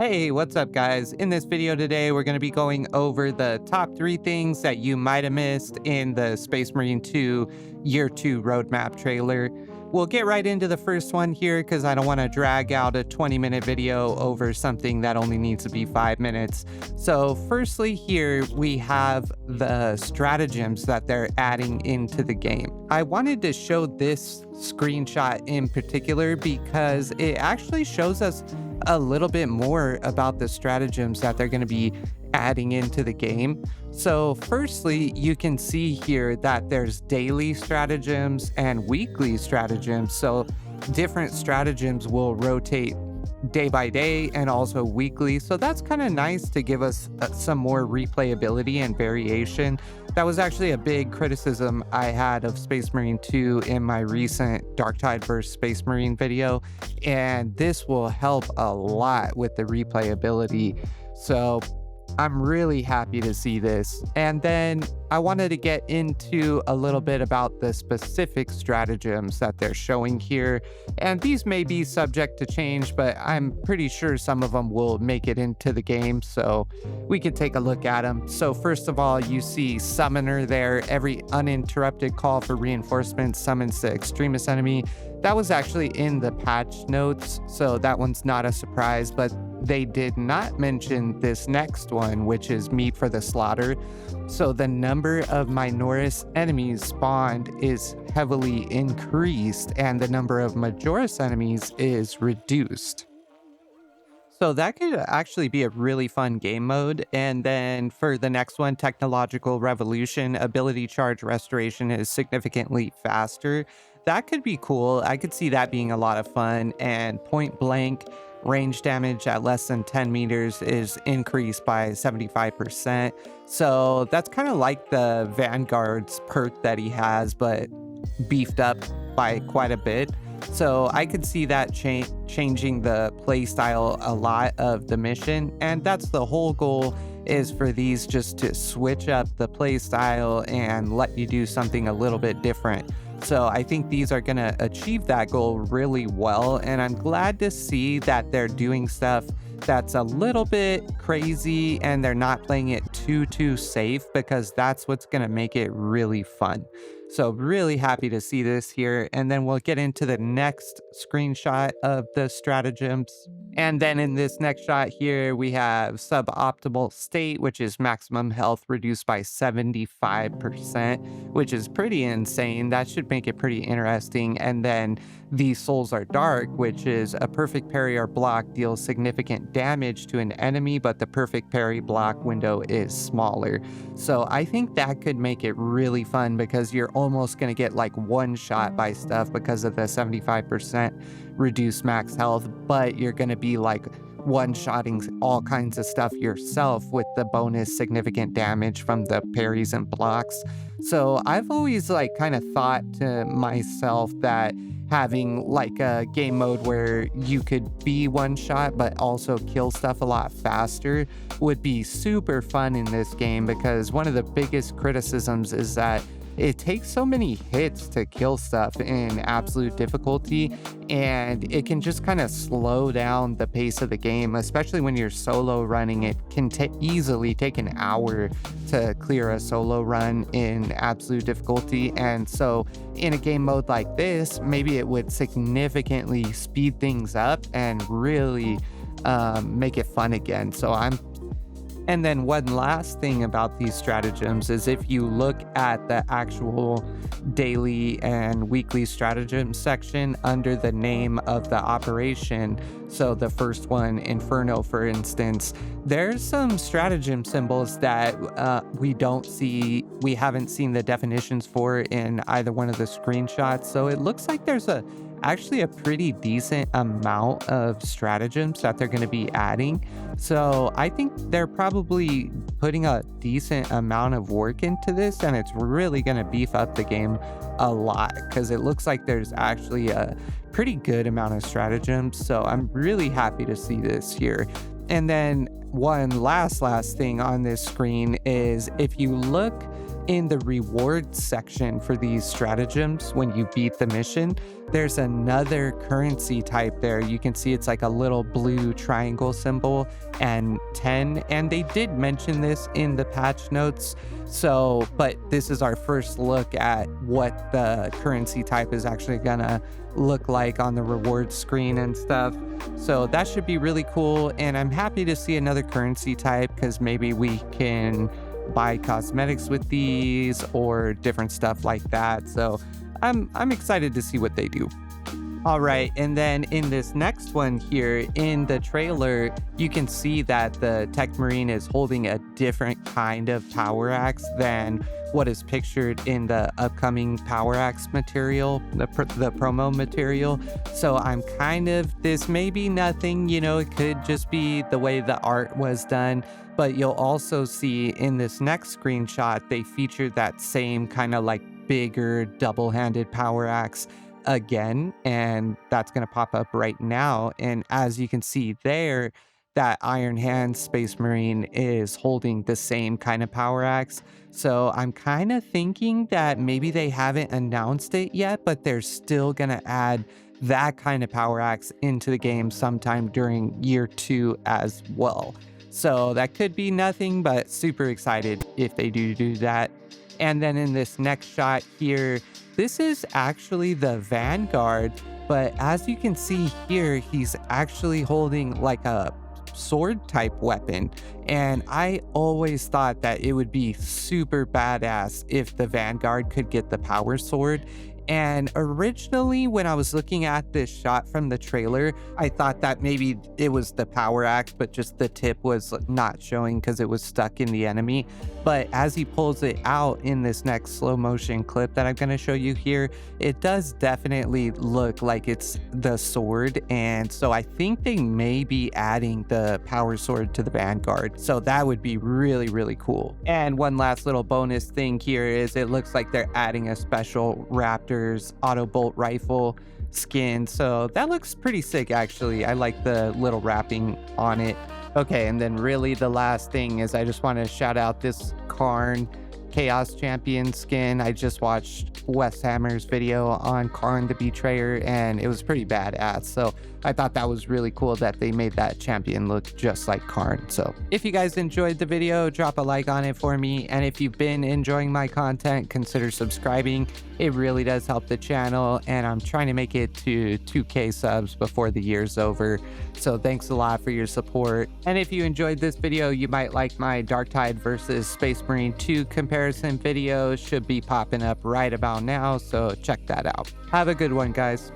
Hey, what's up guys? In this video today, we're going to be going over the top 3 things that you might have missed in the Space Marine 2 Year 2 roadmap trailer. We'll get right into the first one here because I don't want to drag out a 20-minute video over something that only needs to be 5 minutes. So firstly here, we have the stratagems that they're adding into the game. I wanted to show this screenshot in particular because it actually shows us a little bit more about the stratagems that they're going to be adding into the game. So firstly, you can see here that there's daily stratagems and weekly stratagems. So different stratagems will rotate day by day and also weekly. So that's kind of nice to give us some more replayability and variation. That was actually a big criticism I had of Space Marine 2 in my recent Darktide vs. Space Marine video, and this will help a lot with the replayability. So I'm really happy to see this. And then I wanted to get into a little bit about the specific stratagems that they're showing here. And these may be subject to change, but I'm pretty sure some of them will make it into the game, so we can take a look at them. So first of all, you see Summoner there. Every uninterrupted call for reinforcements summons the extremist enemy. That was actually in the patch notes, so that one's not a surprise, but they did not mention this next one, which is meat for the slaughter. So the number of Minoris enemies spawned is heavily increased and the number of Majoris enemies is reduced. So that could actually be a really fun game mode. And then for the next one, Technological Revolution, ability charge restoration is significantly faster. That could be cool. I could see that being a lot of fun. And point blank range damage at less than 10 meters is increased by 75%. So that's kind of like the Vanguard's perk that he has, but beefed up by quite a bit. So I could see that changing the play style a lot of the mission. And that's the whole goal, is for these just to switch up the play style and let you do something a little bit different. So I think these are going to achieve that goal really well, and I'm glad to see that they're doing stuff that's a little bit crazy and they're not playing it too safe, because that's what's going to make it really fun. So really happy to see this here. And then we'll get into the next screenshot of the stratagems. And then in this next shot here, we have suboptimal state, which is maximum health reduced by 75%, which is pretty insane. That should make it pretty interesting. And then the souls are dark, which is a perfect parry or block deals significant damage to an enemy, but the perfect parry block window is smaller. So I think that could make it really fun, because you're almost going to get like one shot by stuff because of the 75% reduced max health, but you're going to be like one-shotting all kinds of stuff yourself with the bonus significant damage from the parries and blocks. So I've always like kind of thought to myself that having like a game mode where you could be one shot but also kill stuff a lot faster would be super fun in this game, because one of the biggest criticisms is that it takes so many hits to kill stuff in absolute difficulty, and it can just kind of slow down the pace of the game, especially when you're solo running. It can easily take an hour to clear a solo run in absolute difficulty. And so in a game mode like this, maybe it would significantly speed things up and really make it fun again. And then one last thing about these stratagems is, if you look at the actual daily and weekly stratagem section under the name of the operation, so the first one, Inferno, for instance, there's some stratagem symbols that we haven't seen the definitions for in either one of the screenshots. So it looks like there's actually a pretty decent amount of stratagems that they're going to be adding. So I think they're probably putting a decent amount of work into this, and it's really going to beef up the game a lot, because it looks like there's actually a pretty good amount of stratagems. So I'm really happy to see this here. And then one last thing on this screen is, if you look in the rewards section for these stratagems, when you beat the mission, there's another currency type there. You can see it's like a little blue triangle symbol and 10. And they did mention this in the patch notes. So, but this is our first look at what the currency type is actually gonna look like on the reward screen and stuff. So that should be really cool. And I'm happy to see another currency type because maybe we can buy cosmetics with these or different stuff like that. So I'm excited to see what they do. All right, and then in this next one here in the trailer, you can see that the Techmarine is holding a different kind of power axe than what is pictured in the upcoming power axe material, the promo material. So I'm this may be nothing, you know, it could just be the way the art was done, but you'll also see in this next screenshot, they featured that same kind of like bigger double-handed power axe again, and that's going to pop up right now. And as you can see there, that Iron Hand Space Marine is holding the same kind of power axe. So I'm kind of thinking that maybe they haven't announced it yet, but they're still going to add that kind of power axe into the game sometime during year 2 as well. So that could be nothing, but super excited if they do that. And then in this next shot here, this is actually the Vanguard, but as you can see here, he's actually holding like a sword type weapon. And I always thought that it would be super badass if the Vanguard could get the power sword. And originally, when I was looking at this shot from the trailer, I thought that maybe it was the power axe, but just the tip was not showing because it was stuck in the enemy. But as he pulls it out in this next slow motion clip that I'm going to show you here, it does definitely look like it's the sword. And so I think they may be adding the power sword to the Vanguard. So that would be really, really cool. And one last little bonus thing here is it looks like they're adding a special Raptor auto bolt rifle skin, so that looks pretty sick actually. I like the little wrapping on it. Okay, and then really the last thing is I just want to shout out this Karn Chaos Champion skin. I just watched Wes Hammer's video on Karn the Betrayer and it was pretty badass, so I thought that was really cool that they made that champion look just like Karn. So if you guys enjoyed the video, drop a like on it for me, and if you've been enjoying my content, consider subscribing. It really does help the channel, and I'm trying to make it to 2K subs before the year's over. So thanks a lot for your support. And if you enjoyed this video, you might like my Darktide versus Space Marine 2 comparison video. Should be popping up right about now, so check that out. Have a good one, guys.